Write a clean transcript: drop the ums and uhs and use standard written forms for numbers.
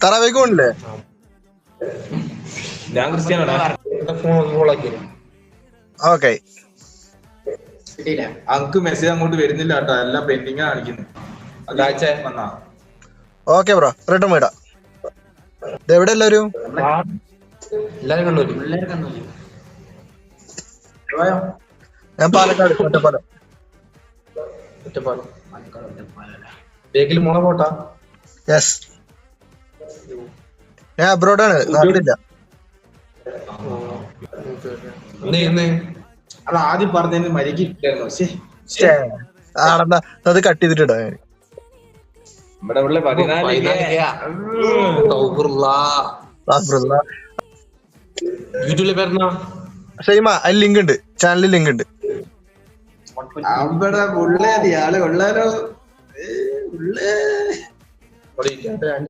തറാവേക്ക് പോണില്ലേ? ഞാൻ Cristiano. Okay. അങ്ക് message അങ്ങോട്ട് വരുന്നില്ല കേട്ടോ, എല്ലാം പെൻഡിങ് കാണിക്കുന്നു. വന്നാ ഓക്കെ ബ്രോ, റിട്ടേൺ വിടാം. എവിടെ എല്ലാരും? ഞാൻ പാലക്കാട് ഒറ്റപ്പാലം. യെസ്, ഞാൻ അബ്രോഡാണ്, നാട്ടിലില്ല. അത് ആദ്യം പറഞ്ഞതിന് മര്യാദ ഇല്ലായിരുന്നു. ആണെന്നാ അത് കട്ട് ചെയ്തിട്ടിടാ ഞാൻ. ഇവിടെ ഉള്ള 14 സെയിമാ, അതിൽ ലിങ്ക് ഉണ്ട്, ചാനലിൽ ലിങ്ക് ഉണ്ട്. അവിടെ ഉള്ളേ ആള് കൊള്ളാലോ.